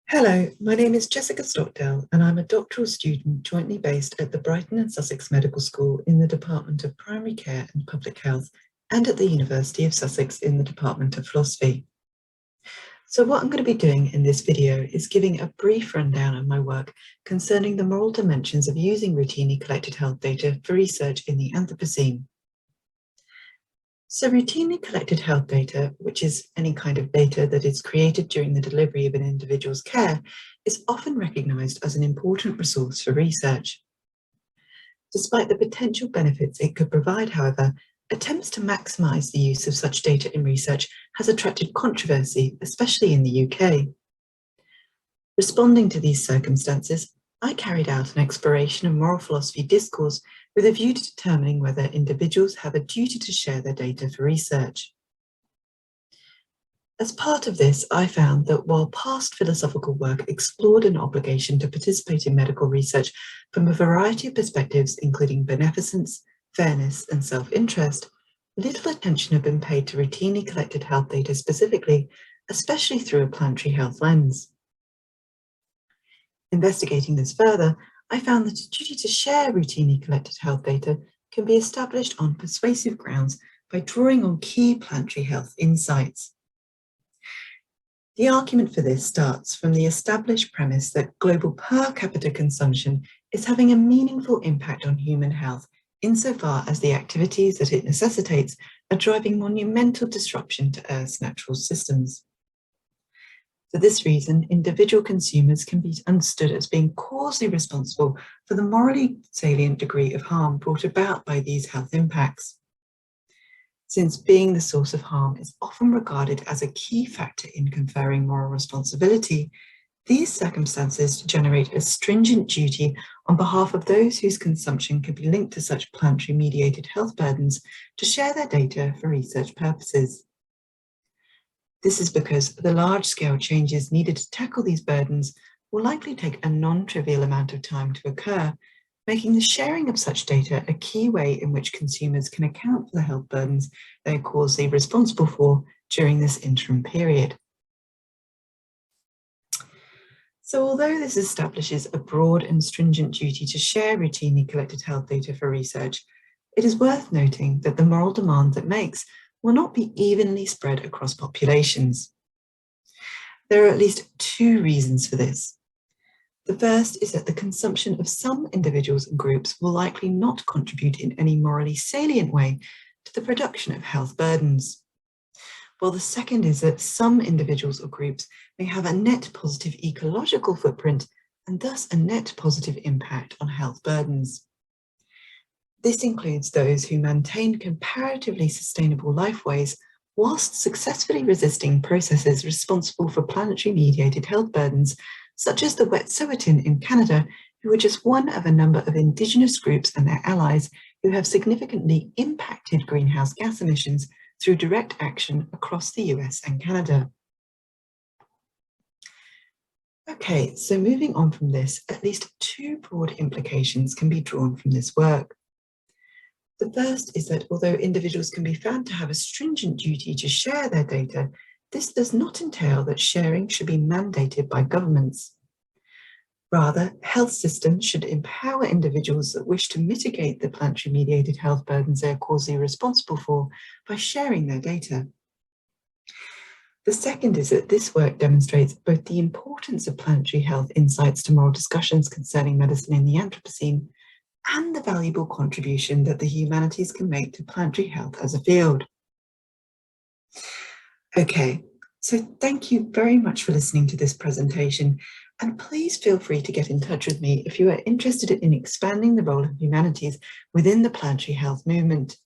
Hello, my name is Jessica Stockdale and I'm a doctoral student jointly based at the Brighton and Sussex Medical School in the Department of Primary Care and Public Health and at the University of Sussex in the Department of Philosophy. So what I'm going to be doing in this video is giving a brief rundown of my work concerning the moral dimensions of using routinely collected health data for research in the Anthropocene. So routinely collected health data, which is any kind of data that is created during the delivery of an individual's care, is often recognised as an important resource for research. Despite the potential benefits it could provide, however, attempts to maximise the use of such data in research has attracted controversy, especially in the UK. Responding to these circumstances, I carried out an exploration of moral philosophy discourse with a view to determining whether individuals have a duty to share their data for research. As part of this, I found that while past philosophical work explored an obligation to participate in medical research from a variety of perspectives, including beneficence, fairness, and self-interest, little attention had been paid to routinely collected health data specifically, especially through a planetary health lens. Investigating this further, I found that a duty to share routinely collected health data can be established on persuasive grounds by drawing on key planetary health insights. The argument for this starts from the established premise that global per capita consumption is having a meaningful impact on human health insofar as the activities that it necessitates are driving monumental disruption to Earth's natural systems. For this reason, individual consumers can be understood as being causally responsible for the morally salient degree of harm brought about by these health impacts. Since being the source of harm is often regarded as a key factor in conferring moral responsibility, these circumstances generate a stringent duty on behalf of those whose consumption could be linked to such planetary mediated health burdens to share their data for research purposes. This is because the large-scale changes needed to tackle these burdens will likely take a non-trivial amount of time to occur, making the sharing of such data a key way in which consumers can account for the health burdens they are causally responsible for during this interim period. So although this establishes a broad and stringent duty to share routinely collected health data for research, it is worth noting that the moral demand it makes will not be evenly spread across populations. There are at least two reasons for this. The first is that the consumption of some individuals and groups will likely not contribute in any morally salient way to the production of health burdens. While the second is that some individuals or groups may have a net positive ecological footprint and thus a net positive impact on health burdens. This includes those who maintain comparatively sustainable lifeways whilst successfully resisting processes responsible for planetary mediated health burdens, such as the Wet'suwet'en in Canada, who are just one of a number of indigenous groups and their allies who have significantly impacted greenhouse gas emissions through direct action across the US and Canada. Okay, so moving on from this, at least two broad implications can be drawn from this work. The first is that although individuals can be found to have a stringent duty to share their data, this does not entail that sharing should be mandated by governments. Rather, health systems should empower individuals that wish to mitigate the planetary mediated health burdens they are causally responsible for by sharing their data. The second is that this work demonstrates both the importance of planetary health insights to moral discussions concerning medicine in the Anthropocene and the valuable contribution that the humanities can make to planetary health as a field. Okay, so thank you very much for listening to this presentation, and please feel free to get in touch with me if you are interested in expanding the role of humanities within the planetary health movement.